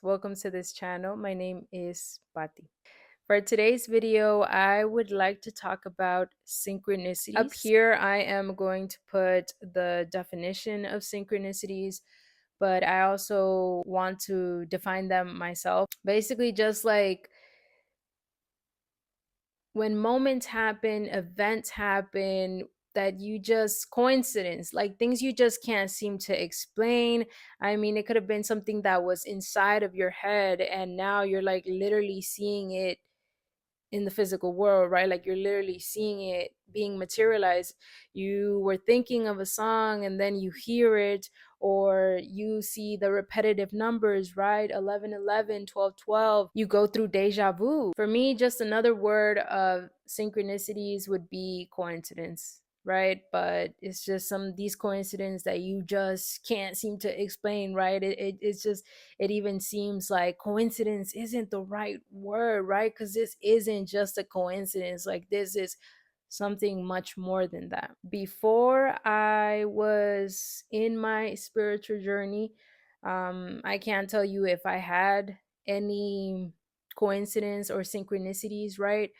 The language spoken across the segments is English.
Welcome to this channel. My name is Patti. For today's video, I would like to talk about synchronicities. Up here, I am going to put the definition of synchronicities, but I also want to define them myself. Basically, just like when moments happen, events happen, that you just coincidence, like things you just can't seem to explain. I mean, it could have been something that was inside of your head, and now you're like literally seeing it in the physical world, right? Like you're literally seeing it being materialized. You were thinking of a song and then you hear it, or you see the repetitive numbers, right? 11, 11, 12, 12. You go through deja vu. For me, just another word of synchronicities would be coincidence, right? But it's just some of these coincidences that you just can't seem to explain, right? It's just, it even seems like coincidence isn't the right word, right? Because this isn't just a coincidence. Like, this is something much more than that. Before I was in my spiritual journey, I can't tell you if I had any coincidence or synchronicities, right?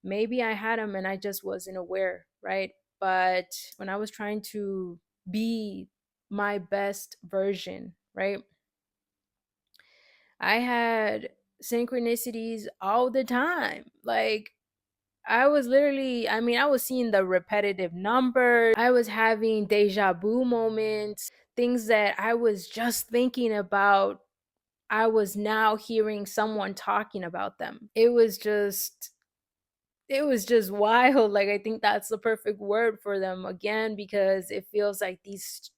Maybe I had them and I just wasn't aware, right? But when I was trying to be my best version, right, I had synchronicities all the time. Like, I was literally, I mean, I was seeing the repetitive numbers. I was having deja vu moments, things that I was just thinking about. I was now hearing someone talking about them. It was just wild. Like, I think that's the perfect word for them again, because it feels like these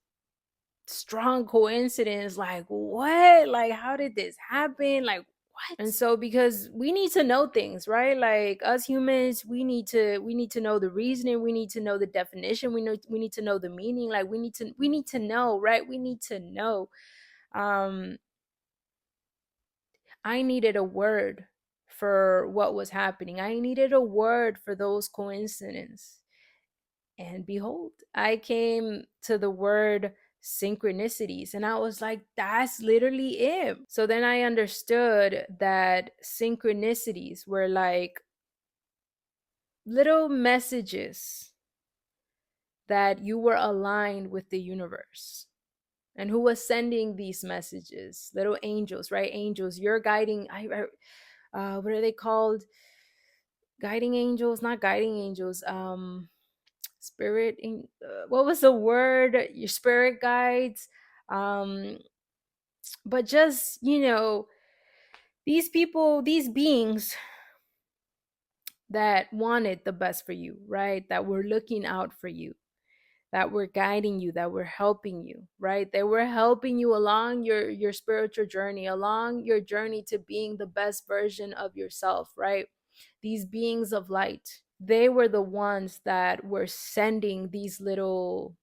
strong coincidence. Like, what? Like, how did this happen? Like, what? And so, because we need to know things, right? Like, us humans, we need to know the reasoning, we need to know the definition, we need to know the meaning. Like, we need to know, right? We need to know. um I needed a word for what was happening. I needed a word for those coincidences. And behold, I came to the word synchronicities, and I was like, that's literally it. So then I understood that synchronicities were like little messages that you were aligned with the universe. And who was sending these messages? Little angels, right? Angels. You're guiding. What are they called? Guiding angels, not guiding angels. Spirit in what was the word, your spirit guides. um but just, these people, these beings that wanted the best for you, right, that were looking out for you, that were guiding you, that were helping you, right? They were helping you along your spiritual journey, along your journey to being the best version of yourself, right? These beings of light, they were the ones that were sending these little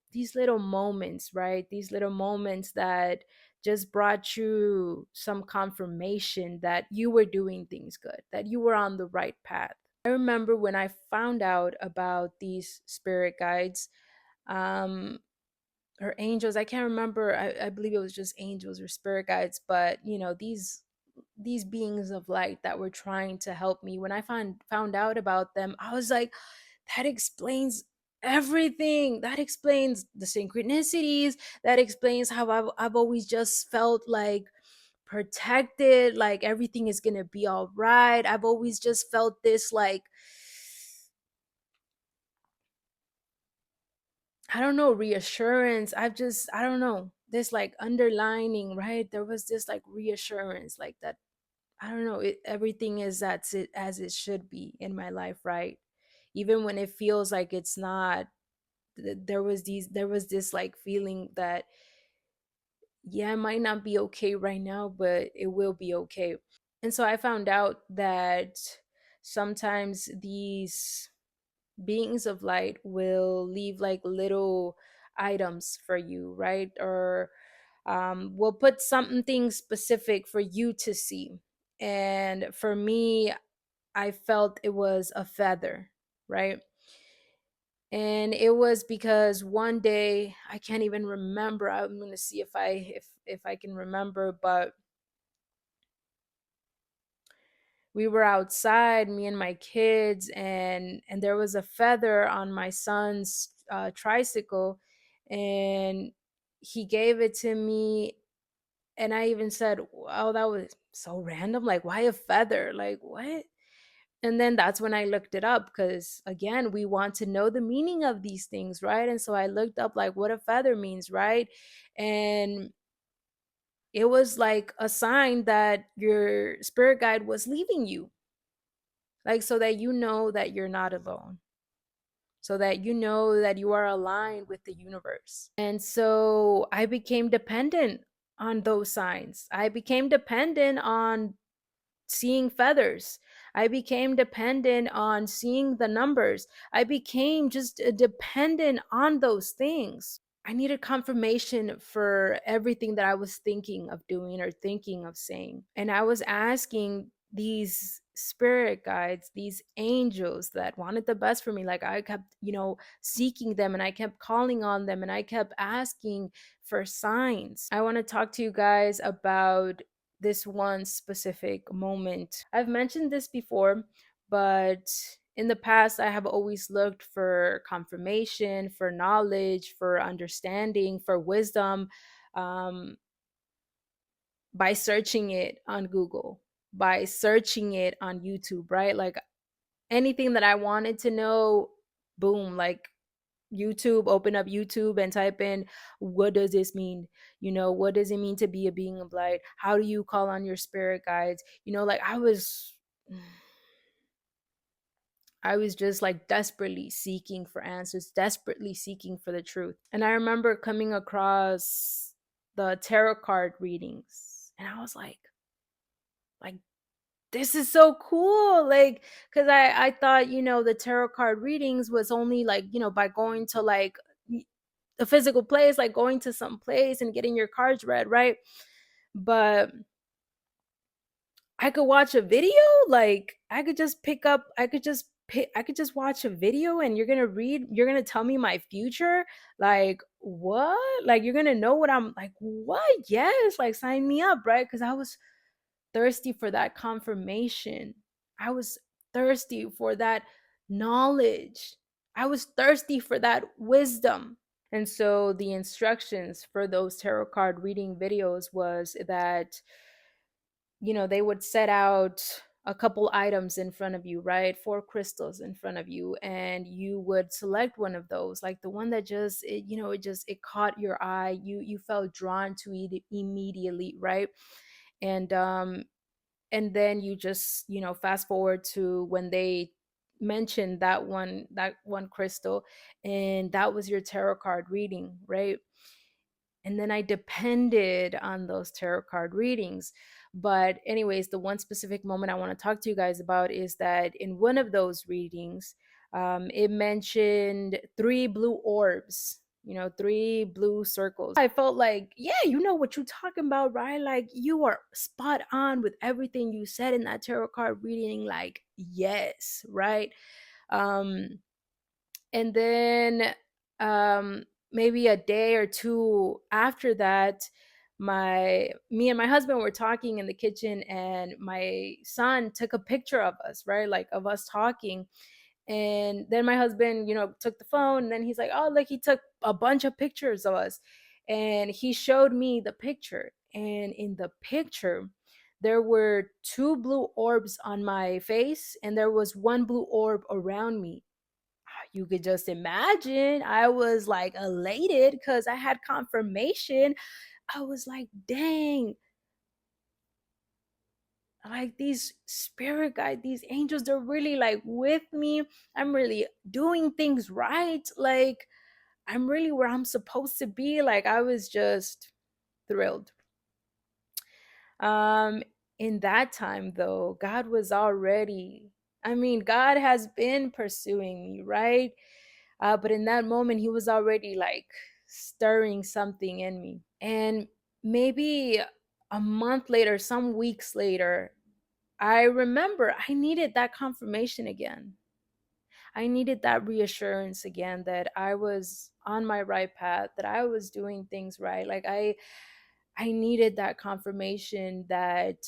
moments, right? These little moments that just brought you some confirmation that you were doing things good, that you were on the right path. I remember when I found out about these spirit guides, um or angels, I can't remember. I believe it was just angels or spirit guides, but these beings of light that were trying to help me. When I found out about them, I was like, that explains everything. That explains the synchronicities. That explains how I've always just felt like protected, like everything is gonna be all right. I've always just felt this, like, I don't know, reassurance. I don't know, this like underlining, right? There was this like reassurance, like that. I don't know, everything is that's it as it should be in my life, right? Even when it feels like it's not. There was this like feeling that, yeah, it might not be okay right now, but it will be okay. And so I found out that sometimes these beings of light will leave like little items for you, right? Or will put something specific for you to see. And for me, I felt it was a feather, right? And it was because one day, I can't even remember. I'm gonna see if I can remember, but We were outside, me and my kids, and there was a feather on my son's tricycle, and he gave it to me, and I even said, "Oh, that was so random. Like, why a feather? Like, what?" And then that's when I looked it up because, again, we want to know the meaning of these things, right? And so I looked up, like, what a feather means, right? And it was like a sign that your spirit guide was leaving you, like, so that you know that you're not alone, so that you know that you are aligned with the universe. And so I became dependent on those signs. I became dependent on seeing feathers. I became dependent on seeing the numbers. I became just dependent on those things. I needed confirmation for everything that I was thinking of doing or thinking of saying. And I was asking these spirit guides, these angels that wanted the best for me. Like, I kept, seeking them, and I kept calling on them, and I kept asking for signs. I want to talk to you guys about this one specific moment. I've mentioned this before, but in the past, I have always looked for confirmation, for knowledge, for understanding, for wisdom, um, by searching it on Google, by searching it on YouTube, right? Like, anything that I wanted to know, boom, like YouTube, open up YouTube and type in, what does this mean? What does it mean to be a being of light? How do you call on your spirit guides? Like, I was just like desperately seeking for answers, desperately seeking for the truth. And I remember coming across the tarot card readings, and I was like this is so cool. Like, because I thought, the tarot card readings was only like, by going to like a physical place, like going to some place and getting your cards read, right? But I could watch a video, like I could just pick up, I could just watch a video, and you're gonna tell me my future. Like, what? Like, you're gonna know what I'm like, what? Yes, like, sign me up, right? Because I was thirsty for that confirmation. I was thirsty for that knowledge. I was thirsty for that wisdom. And so the instructions for those tarot card reading videos was that, they would set out a couple items in front of you, right? Four crystals in front of you, and you would select one of those, like the one that it caught your eye. You felt drawn to it immediately, right? And then you just, fast forward to when they mentioned that one crystal, and that was your tarot card reading, right? And then I depended on those tarot card readings. But anyways, the one specific moment I want to talk to you guys about is that in one of those readings, it mentioned three blue orbs, three blue circles. I felt like, yeah, you know what you're talking about, right? Like, you are spot on with everything you said in that tarot card reading. Like, yes, right? um and then, um maybe a day or two after that, my me and my husband were talking in the kitchen, and my son took a picture of us, right? Like, of us talking. And then my husband, took the phone, and then he's like, "Oh, look, he took a bunch of pictures of us." And he showed me the picture, and in the picture there were two blue orbs on my face, and there was one blue orb around me. You could just imagine. I was like elated because I had confirmation. I was like, dang, like, these spirit guides, these angels, they're really like with me. I'm really doing things right. Like, I'm really where I'm supposed to be. Like, I was just thrilled. Um, in that time though, God was already, I mean, God has been pursuing me, right? But in that moment, he was already like stirring something in me. And maybe a month later, some weeks later, I remember I needed that confirmation again. I needed that reassurance again that I was on my right path, that I was doing things right. Like, I needed that confirmation that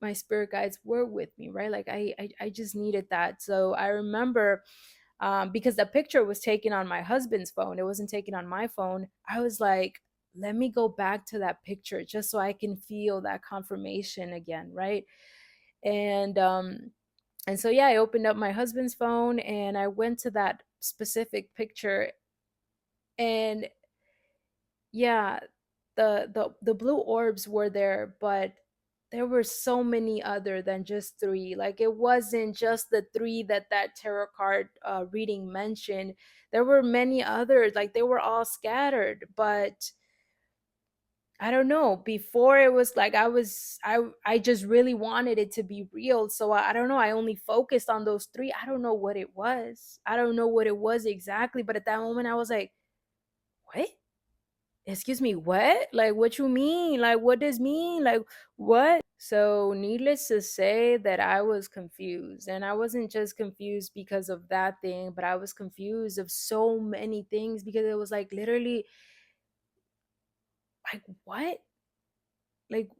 my spirit guides were with me, right? Like I just needed that. So I remember, because the picture was taken on my husband's phone, it wasn't taken on my phone. I was like, let me go back to that picture just so I can feel that confirmation again, right? And so yeah, I opened up my husband's phone and I went to that specific picture. And yeah, the blue orbs were there, but there were so many other than just three. Like, it wasn't just the three that that tarot card reading mentioned. There were many others. Like, they were all scattered, but I don't know. Before, it was like I just really wanted it to be real. So I don't know. I only focused on those three. I don't know what it was. I don't know what it was exactly. But at that moment, I was like, what? Excuse me, what? Like, what you mean? Like, what does mean? Like, what? So needless to say that I was confused, and I wasn't just confused because of that thing, but I was confused of so many things, because it was like literally, like, what? Like,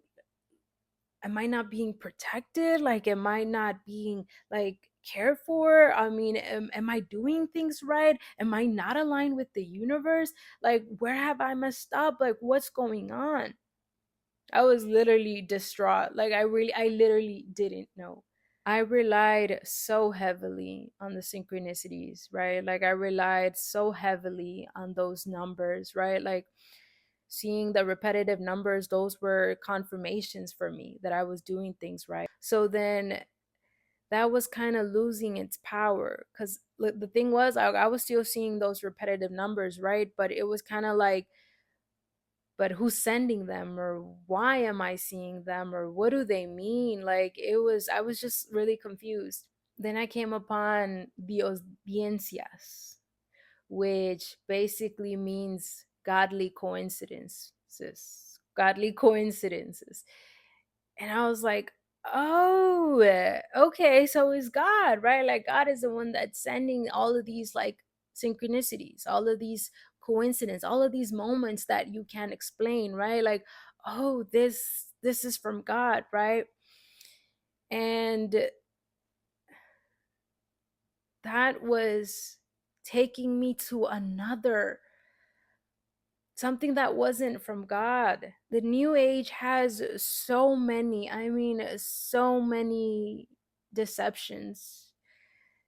am I not being protected? Like, am I not being like cared for? I mean, am I doing things right? Am I not aligned with the universe? Like, where have I messed up? Like, what's going on? I was literally distraught. Like, I literally didn't know. I relied so heavily on the synchronicities, right? Like, I relied so heavily on those numbers, right? Like, seeing the repetitive numbers, those were confirmations for me that I was doing things right. So then that was kind of losing its power, because the thing was, I was still seeing those repetitive numbers, right? But it was kind of like, but who's sending them, or why am I seeing them, or what do they mean? Like, I was just really confused. Then I came upon the audiencias, which basically means godly coincidences. Godly coincidences. And I was like, oh, okay, so it's God, right? Like, God is the one that's sending all of these, like, synchronicities, all of these coincidences, all of these moments that you can't explain, right? Like, oh, this is from God, right? And that was taking me to another, something that wasn't from God. The new age has so many, I mean, so many deceptions,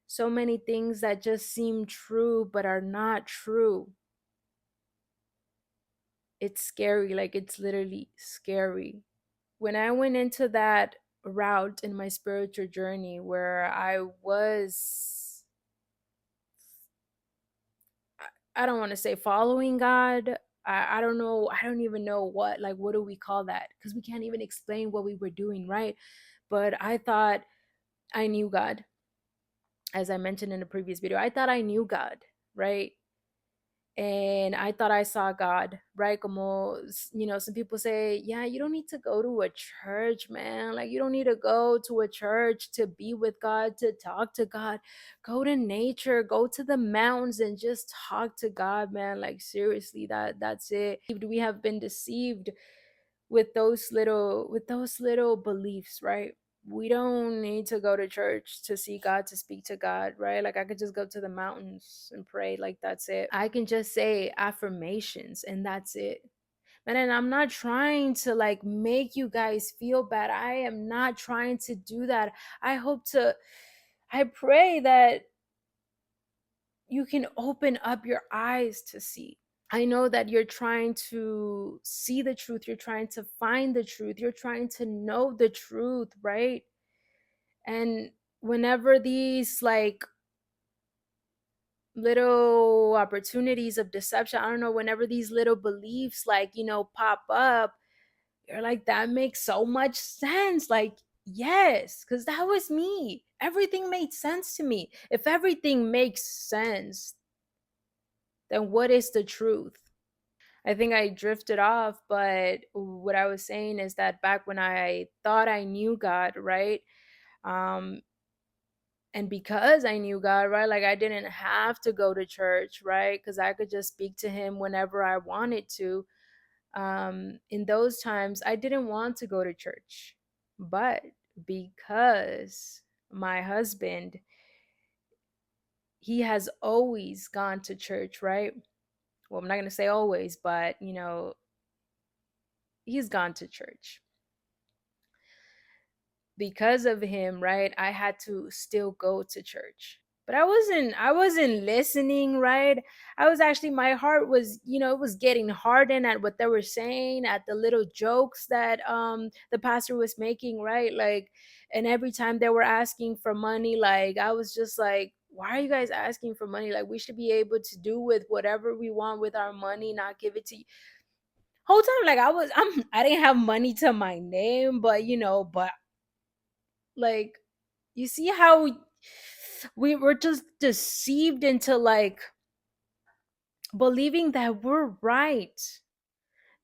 so many things that just seem true but are not true. It's scary, like, it's literally scary. When I went into that route in my spiritual journey where I don't want to say following God. I don't know. I don't even know what, like, what do we call that? Because we can't even explain what we were doing, right? But I thought I knew God. As I mentioned in the previous video, I thought I knew God, right? And I thought I saw God, right? Como, some people say, yeah, you don't need to go to a church, man. Like, you don't need to go to a church to be with God, to talk to God. Go to nature, go to the mountains and just talk to God, man. Like, seriously, that's it. We have been deceived with those little beliefs, right? We don't need to go to church to see God, to speak to God, right? Like, I could just go to the mountains and pray, like, that's it. I can just say affirmations and that's it. And I'm not trying to, like, make you guys feel bad. I am not trying to do that. I pray that you can open up your eyes to see. I know that you're trying to see the truth, you're trying to find the truth, you're trying to know the truth, right? And whenever these, like, little opportunities of deception, I don't know, whenever these little beliefs, like, pop up, you're like, that makes so much sense. Like, yes, because that was me. Everything made sense to me. If everything makes sense, then what is the truth? I think I drifted off, but what I was saying is that back when I thought I knew God, right? Um, and because I knew God, right? Like, I didn't have to go to church, right? Because I could just speak to Him whenever I wanted to. In those times, I didn't want to go to church, but because my husband, he has always gone to church, right? Well, I'm not going to say always, but he's gone to church. Because of him, right? I had to still go to church. But I wasn't listening, right? I was actually, my heart was, it was getting hardened at what they were saying, at the little jokes that the pastor was making, right? Like, and every time they were asking for money, like I was just like, why are you guys asking for money? Like, we should be able to do with whatever we want with our money, not give it to you. Whole time, like I didn't have money to my name, but but like, you see how we were just deceived into like believing that we're right,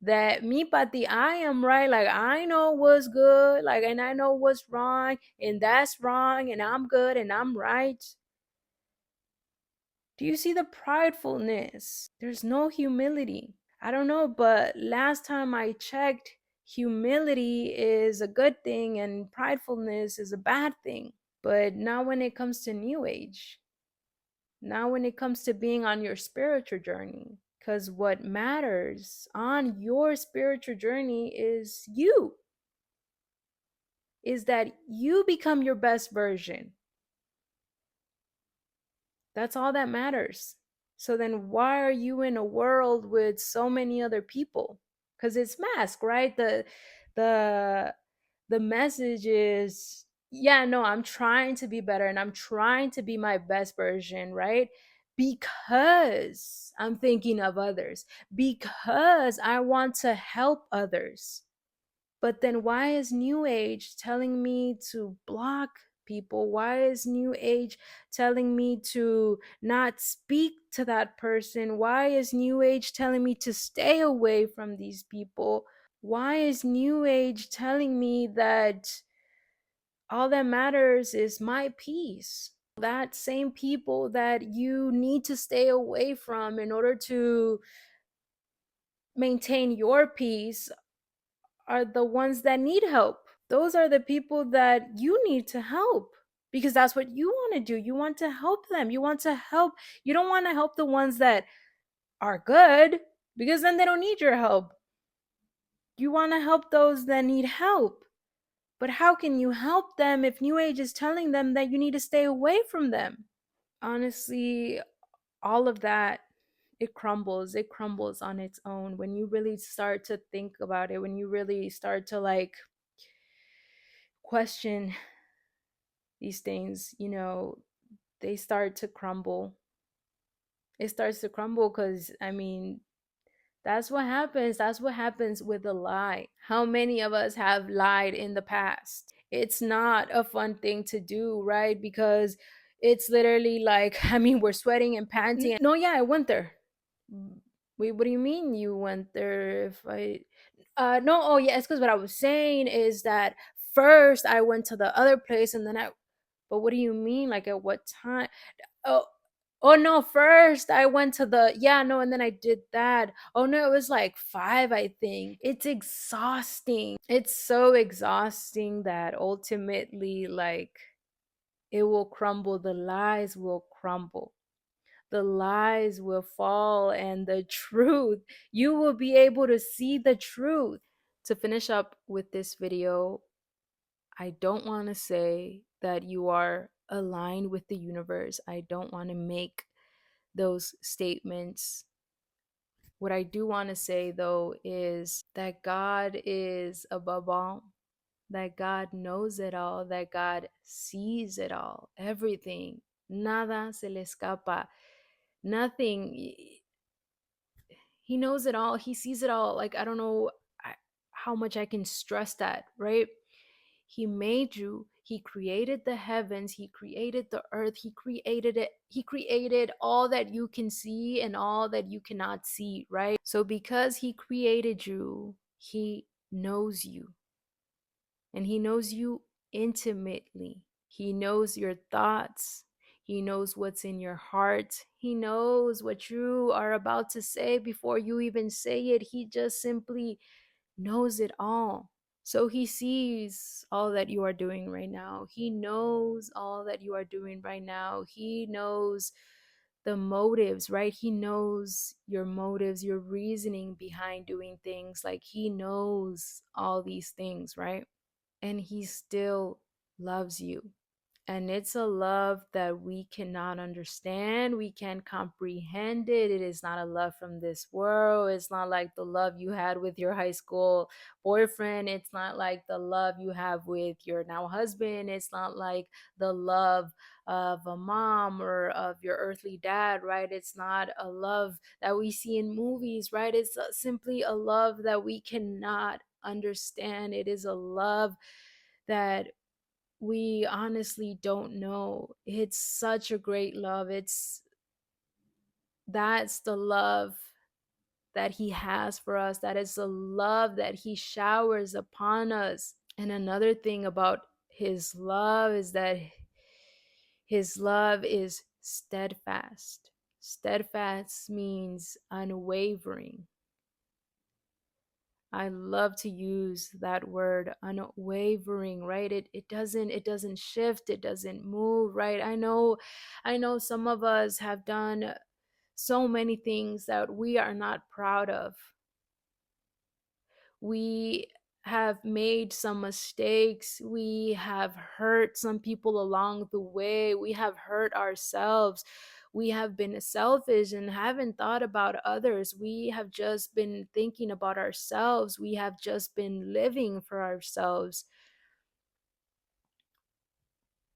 that me pati, I am right, like I know what's good, like, and I know what's wrong, and that's wrong, and I'm good and I'm right. Do you see the pridefulness? There's no humility. I don't know, but last time I checked, humility is a good thing and pridefulness is a bad thing. But not when it comes to new age, not when it comes to being on your spiritual journey. Because what matters on your spiritual journey is that you become your best version. That's all that matters. So then why are you in a world with so many other people? Because it's mask, right? The the message is, yeah, no, I'm trying to be better and I'm trying to be my best version, right? Because I'm thinking of others, because I want to help others. But then why is New Age telling me to block people? Why is New Age telling me to not speak to that person? Why is New Age telling me to stay away from these people? Why is New Age telling me that all that matters is my peace? That same people that you need to stay away from in order to maintain your peace are the ones that need help. Those are the people that you need to help, because that's what you want to do. You want to help them. You want to help. You don't want to help the ones that are good, because then they don't need your help. You want to help those that need help. But how can you help them if New Age is telling them that you need to stay away from them? Honestly, all of that, it crumbles. It crumbles on its own when you really start to think about it, when you really start to like question these things, they start to crumble. It starts to crumble because, I mean, that's what happens. That's what happens with a lie. How many of us have lied in the past? It's not a fun thing to do, right? Because it's literally like, I mean, we're sweating and panting. No, yeah, I went there. Wait, what do you mean you went there? If I, no, oh, yeah, it's because what I was saying is that first I went to the other place and then but what do you mean? Like, at what time? Oh, oh no, first I went to the, yeah, no, and then I did that. Oh no, it was like 5, I think. It's exhausting. It's so exhausting that ultimately, like, it will crumble. The lies will crumble. The lies will fall, and the truth, you will be able to see the truth. To finish up with this video, I don't want to say that you are aligned with the universe. I don't want to make those statements. What I do want to say, though, is that God is above all, that God knows it all, that God sees it all, everything. Nada se le escapa. Nothing. He knows it all. He sees it all. Like, I don't know how much I can stress that, right? He made you. He created the heavens. He created the earth. He created it. He created all that you can see and all that you cannot see, right? So because he created you, he knows you. And he knows you intimately. He knows your thoughts. He knows what's in your heart. He knows what you are about to say before you even say it. He just simply knows it all. So he sees all that you are doing right now. He knows all that you are doing right now. He knows the motives, right? He knows your motives, your reasoning behind doing things. Like he knows all these things, right? And he still loves you. And it's a love that we cannot understand. We can't comprehend it. It is not a love from this world. It's not like the love you had with your high school boyfriend. It's not like the love you have with your now husband. It's not like the love of a mom or of your earthly dad, right? It's not a love that we see in movies, right? It's simply a love that we cannot understand. It is a love that we honestly don't know. It's such a great love. That's the love that he has for us. That is the love that he showers upon us. And another thing about his love is that his love is steadfast. Steadfast means unwavering. I love to use that word, unwavering, right? It doesn't shift, it doesn't move, right? I know some of us have done so many things that we are not proud of. We have made some mistakes. We have hurt some people along the way. We have hurt ourselves. We have been selfish and haven't thought about others. We have just been thinking about ourselves. We have just been living for ourselves.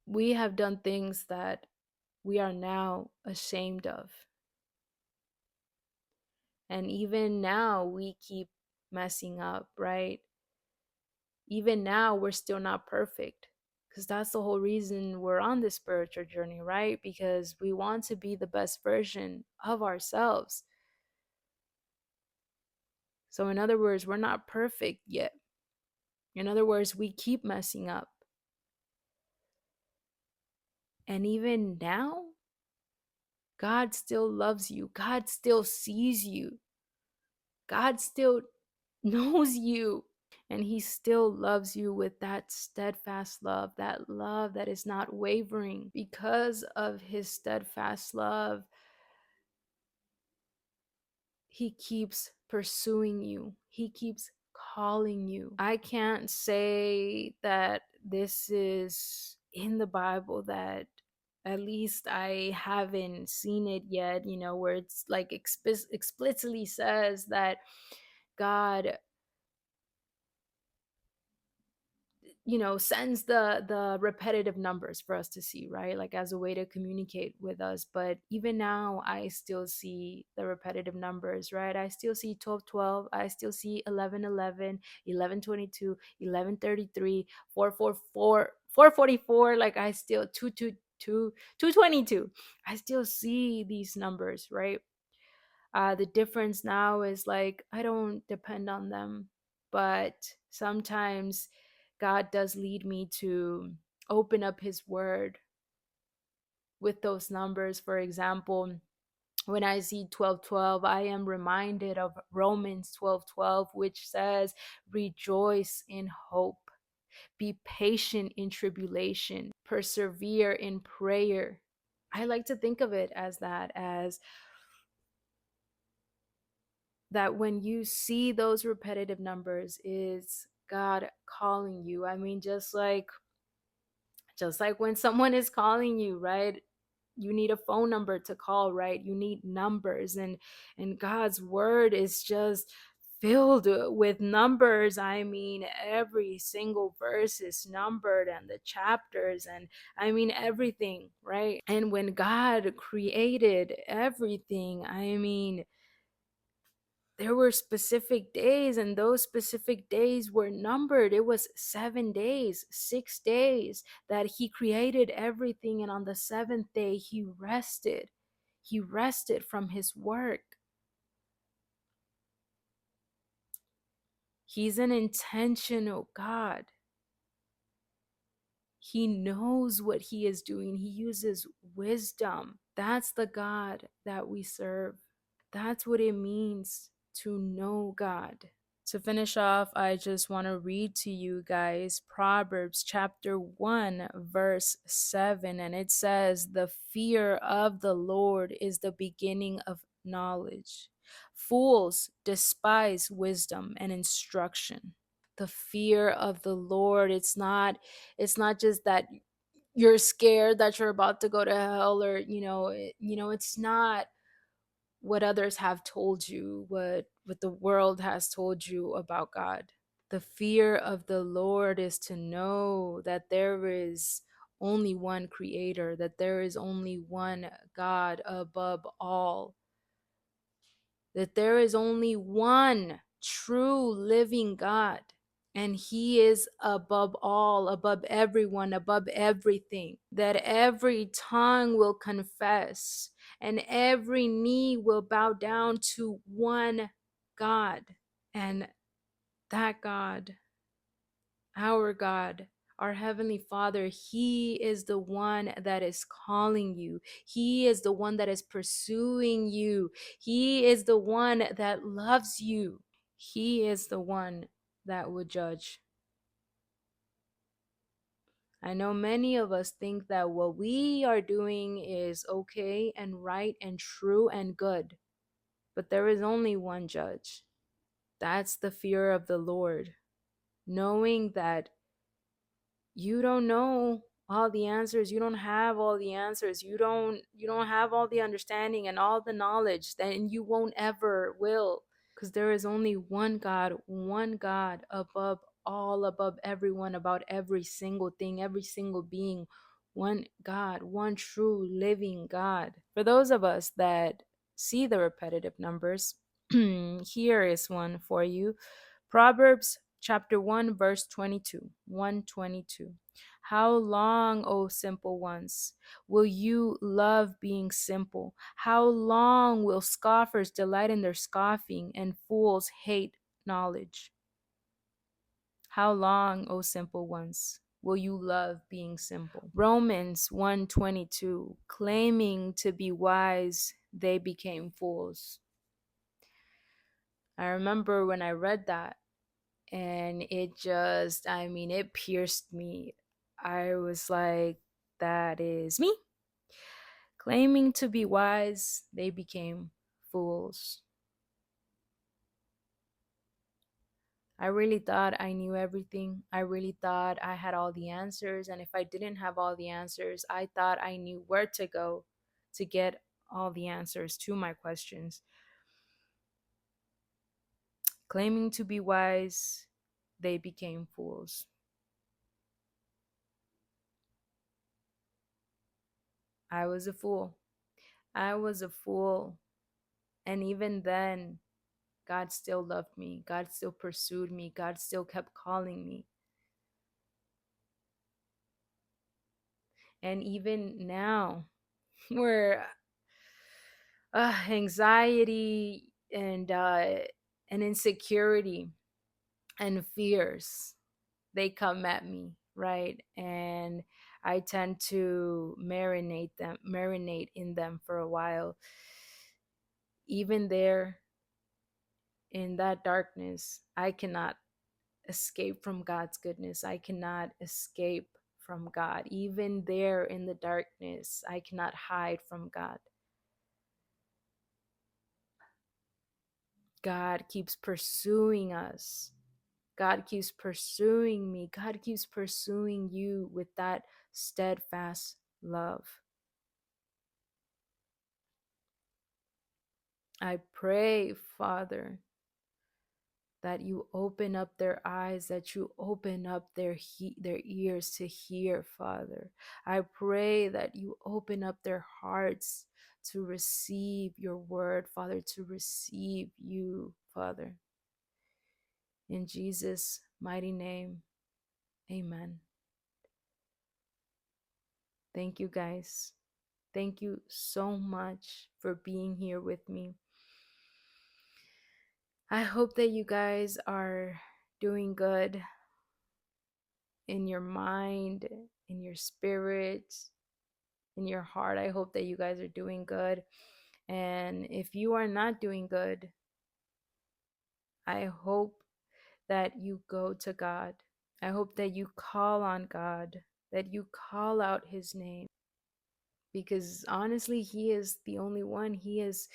We have done things that we are now ashamed of. And even now, we keep messing up, right? Even now we're still not perfect, because that's the whole reason we're on this spiritual journey, right? Because we want to be the best version of ourselves. So in other words, we're not perfect yet. In other words, we keep messing up. And even now, God still loves you. God still sees you. God still knows you. And he still loves you with that steadfast love, that love that is not wavering. Because of his steadfast love, he keeps pursuing you, he keeps calling you. I can't say that this is in the Bible, that at least I haven't seen it yet, where it's like explicitly says that God sends the repetitive numbers for us to see, right? Like as a way to communicate with us. But even now I still see the repetitive numbers, right? I still see 12, 12. I still see 11, 11, 11, 22, 11, 33, 444, 444. Like I still 222, 222. I still see these numbers, right? The difference now is like I don't depend on them, but sometimes God does lead me to open up his word with those numbers. For example, when I see 12:12, I am reminded of Romans 12:12, which says, "Rejoice in hope, be patient in tribulation, persevere in prayer." I like to think of it as that, as that when you see those repetitive numbers, is God calling you. I mean, just like when someone is calling you, right? You need a phone number to call, right? You need numbers, and God's word is just filled with numbers. I mean, every single verse is numbered, and the chapters, and I mean everything, right? And when God created everything, I mean, there were specific days, and those specific days were numbered. It was 7 days, 6 days that he created everything, and on the seventh day he rested from his work. He's an intentional God. He knows what he is doing. He uses wisdom. That's the God that we serve. That's what it means to know God. To finish off, I just want to read to you guys Proverbs chapter 1, verse 7. And it says, "The fear of the Lord is the beginning of knowledge. Fools despise wisdom and instruction." The fear of the Lord, it's not just that you're scared that you're about to go to hell, or it's not what others have told you, what the world has told you about God. The fear of the Lord is to know that there is only one creator, that there is only one God above all, that there is only one true living God. And he is above all, above everyone, above everything. That every tongue will confess and every knee will bow down to one God. And that God, our God, our Heavenly Father, He is the one that is calling you. He is the one that is pursuing you. He is the one that loves you. He is the one that would judge. I know many of us think that what we are doing is okay and right and true and good, but there is only one judge. That's the fear of the Lord, knowing that you don't know all the answers, you don't have all the answers, you don't have all the understanding and all the knowledge, then you won't ever will, because there is only one God above all, above everyone, about every single thing, every single being. One God, one true living God. For those of us that see the repetitive numbers, here is one for you. Proverbs chapter 1 verse 22. 122. How long, O simple ones, will you love being simple? How long will scoffers delight in their scoffing and fools hate knowledge? How long, O simple ones, will you love being simple? Romans 1:22, claiming to be wise, they became fools. I remember when I read that, and it pierced me. I was like, that is me. Claiming to be wise, they became fools. I really thought I knew everything. I really thought I had all the answers. And if I didn't have all the answers, I thought I knew where to go to get all the answers to my questions. Claiming to be wise, they became fools. I was a fool. I was a fool. And even then, God still loved me. God still pursued me. God still kept calling me. And even now, where anxiety and insecurity and fears, they come at me, right? And I tend to marinate in them for a while. Even there, in that darkness, I cannot escape from God's goodness. I cannot escape from God. Even there in the darkness, I cannot hide from God. God keeps pursuing us. God keeps pursuing me. God keeps pursuing you with that steadfast love. I pray, Father, that you open up their eyes, that you open up their ears to hear, Father. I pray that you open up their hearts to receive your word, Father, to receive you, Father. In Jesus' mighty name, amen. Thank you, guys. Thank you so much for being here with me. I hope that you guys are doing good in your mind, in your spirit, in your heart. I hope that you guys are doing good. And if you are not doing good, I hope that you go to God. I hope that you call on God, that you call out his name, because honestly, he is the only one. He is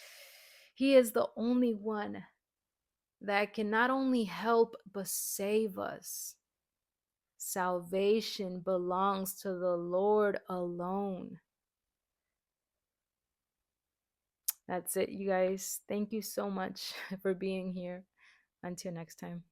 the only one that can not only help but save us. Salvation belongs to the Lord alone. That's it, you guys. Thank you so much for being here. Until next time.